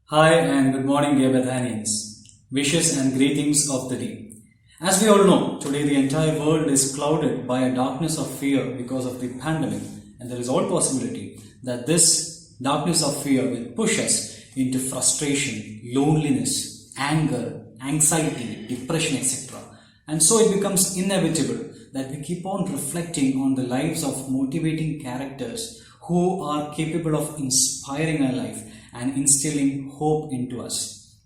Hi and good morning, dear Bethanians. Wishes and greetings of the day. As we all know, today the entire world is clouded by a darkness of fear because of the pandemic, and there is all possibility that this darkness of fear will push us into frustration, loneliness, anger, anxiety, depression, etc. And so it becomes inevitable that we keep on reflecting on the lives of motivating characters who are capable of inspiring our life and instilling hope into us.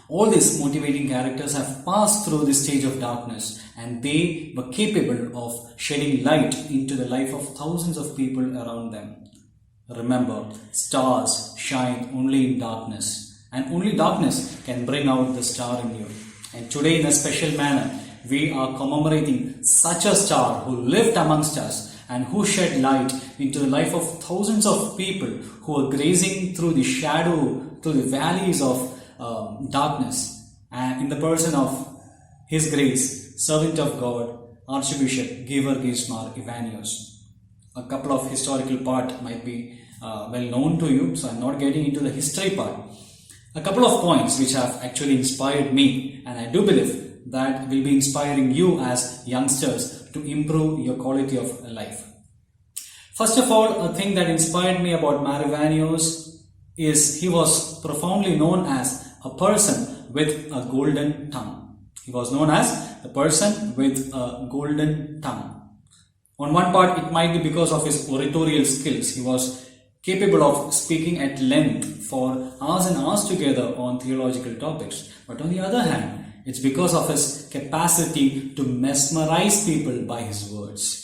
All these motivating characters have passed through this stage of darkness, and they were capable of shedding light into the life of thousands of people around them. Remember, stars shine only in darkness, and only darkness can bring out the star in you. And today, in a special manner, we are commemorating such a star who lived amongst us and who shed light into the life of thousands of people who are grazing through the shadow, through the valleys of darkness, and in the person of His Grace, servant of God, Archbishop Georgios Ivanios. A couple of historical part might be well known to you, so I'm not getting into the history part. A couple of points which have actually inspired me, and I do believe that will be inspiring you as youngsters to improve your quality of life. First of all, a thing that inspired me about Ivanios is he was profoundly known as a person with a golden tongue. He was known as a person with a golden tongue. On one part, it might be because of his oratorial skills. He was capable of speaking at length for hours and hours together on theological topics. But on the other hand, it's because of his capacity to mesmerize people by his words.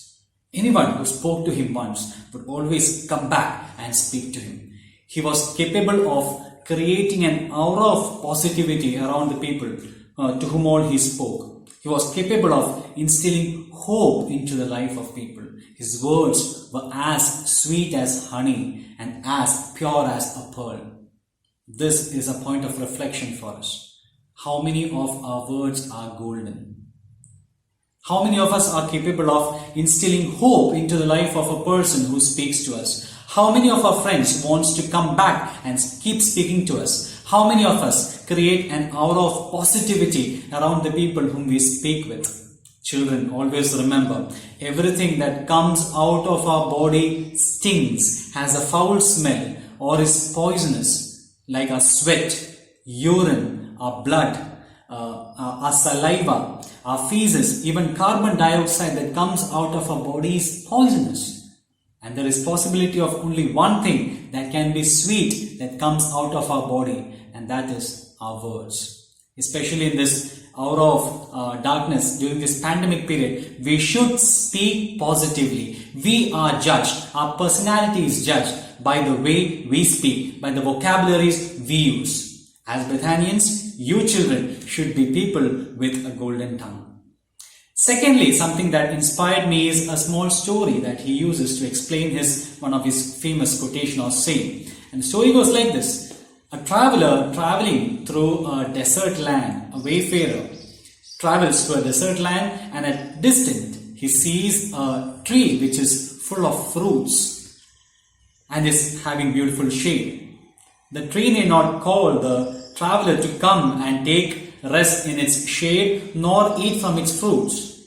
Anyone who spoke to him once would always come back and speak to him. He was capable of creating an aura of positivity around the people to whom all he spoke. He was capable of instilling hope into the life of people. His words were as sweet as honey and as pure as a pearl. This is a point of reflection for us. How many of our words are golden? How many of us are capable of instilling hope into the life of a person who speaks to us? How many of our friends wants to come back and keep speaking to us? How many of us create an aura of positivity around the people whom we speak with? Children, always remember, everything that comes out of our body stings, has a foul smell, or is poisonous, like our sweat, urine, our blood, our saliva, our feces, even carbon dioxide that comes out of our body is poisonous. And there is possibility of only one thing that can be sweet that comes out of our body, and that is our words. Especially in this hour of darkness during this pandemic period, we should speak positively. We are judged. Our personality is judged by the way we speak, by the vocabularies we use. As Bethanians, you children should be people with a golden tongue. Secondly, something that inspired me is a small story that he uses to explain one of his famous quotation or saying. And the story goes like this. A traveler traveling through a desert land, a wayfarer, travels to a desert land, and at a distance he sees a tree which is full of fruits and is having beautiful shade. The tree may not call the traveler to come and take rest in its shade nor eat from its fruits.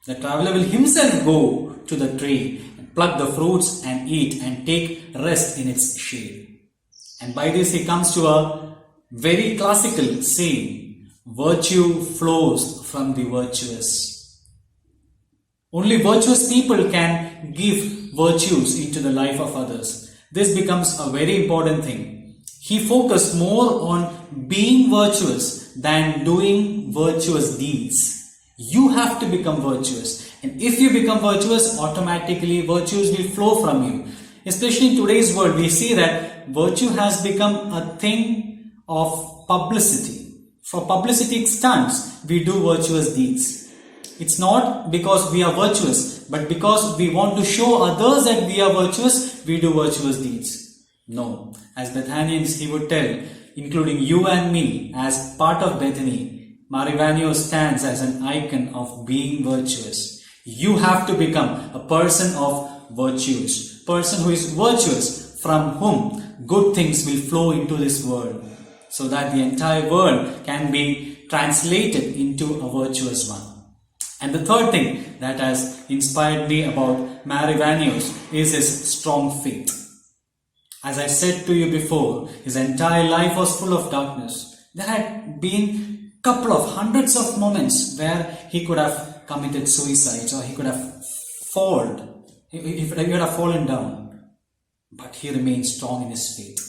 The traveler will himself go to the tree and pluck the fruits and eat and take rest in its shade. And by this he comes to a very classical saying, virtue flows from the virtuous. Only virtuous people can give virtues into the life of others. This becomes a very important thing. He focused more on being virtuous than doing virtuous deeds. You have to become virtuous, and if you become virtuous, automatically virtues will flow from you. Especially in today's world, we see that virtue has become a thing of publicity. For publicity stunts, we do virtuous deeds. It's not because we are virtuous, but because we want to show others that we are virtuous, we do virtuous deeds. No, as Bethanians, he would tell, including you and me, as part of Bethany, Ivanios stands as an icon of being virtuous. You have to become a person of virtues, person who is virtuous, from whom good things will flow into this world, so that the entire world can be translated into a virtuous one. And the third thing that has inspired me about Ivanios is his strong faith. As I said to you before, his entire life was full of darkness. There had been couple of hundreds of moments where he could have committed suicide, or he could have fallen. He would have fallen down. But he remained strong in his faith.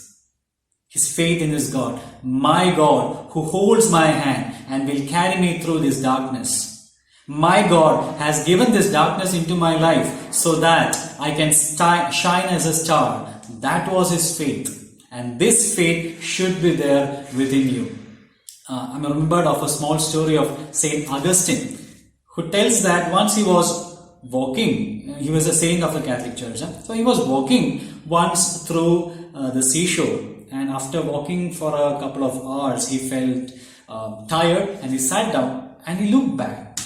His faith in his God, my God who holds my hand and will carry me through this darkness. My God has given this darkness into my life so that I can shine as a star. That was his faith. And this faith should be there within you. I'm remembered of a small story of Saint Augustine, who tells that once he was walking, he was a saint of the Catholic Church. So he was walking once through the seashore. And after walking for a couple of hours, he felt tired and he sat down and he looked back.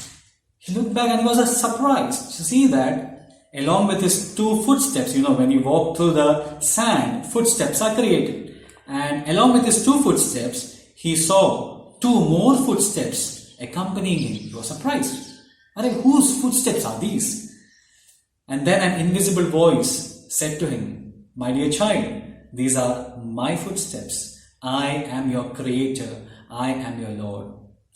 He looked back and he was surprised to see that along with his two footsteps, when you walk through the sand, footsteps are created. And along with his two footsteps, he saw two more footsteps accompanying him. He was surprised. Whose footsteps are these? And then an invisible voice said to him, my dear child, these are my footsteps. I am your creator. I am your Lord.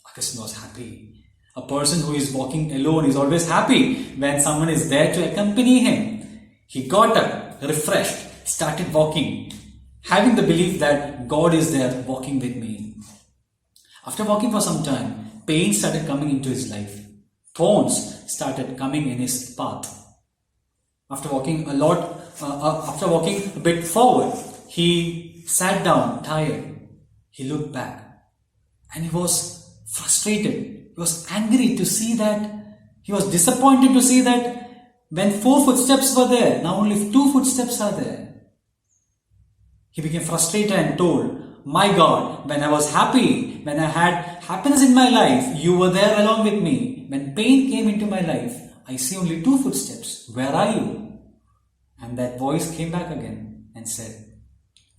Augustine was happy. A person who is walking alone is always happy when someone is there to accompany him. He got up, refreshed, started walking, having the belief that God is there walking with me. After walking for some time, pain started coming into his life. Thorns started coming in his path. After walking a bit forward, he sat down tired. He looked back and he was frustrated. He was angry to see that, he was disappointed to see that when 4 footsteps were there, now only 2 footsteps are there. He became frustrated and told, my God, when I was happy, when I had happiness in my life, you were there along with me. When pain came into my life, I see only 2 footsteps. Where are you? And that voice came back again and said,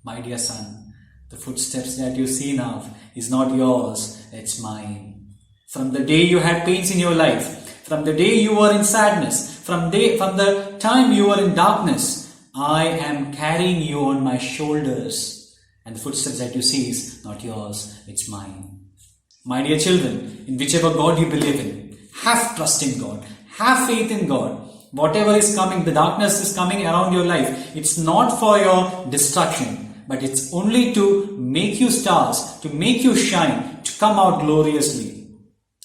my dear son, the footsteps that you see now is not yours, it's mine. From the day you had pains in your life, from the day you were in sadness, from the time you were in darkness, I am carrying you on my shoulders. And the footsteps that you see is not yours, it's mine. My dear children, in whichever God you believe in, have trust in God, have faith in God. Whatever is coming, the darkness is coming around your life, it's not for your destruction, but it's only to make you stars, to make you shine, to come out gloriously.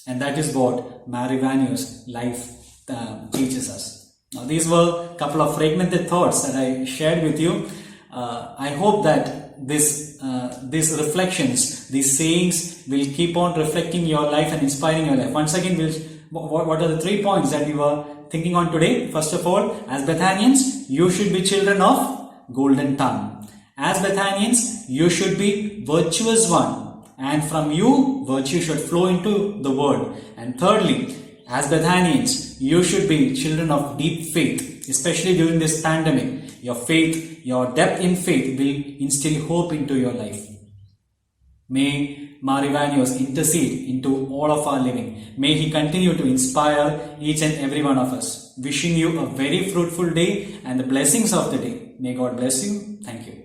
And that is what Ivanios' life teaches us. Now, these were a couple of fragmented thoughts that I shared with you. I hope that these reflections, these sayings will keep on reflecting your life and inspiring your life. Once again, what are the 3 points that we were thinking on today? First of all, as Bethanians, you should be children of golden tongue. As Bethanians, you should be virtuous one. And from you, virtue should flow into the world. And thirdly, as Bethanians, you should be children of deep faith, especially during this pandemic. Your faith, your depth in faith will instill hope into your life. May Ivanios intercede into all of our living. May he continue to inspire each and every one of us. Wishing you a very fruitful day and the blessings of the day. May God bless you. Thank you.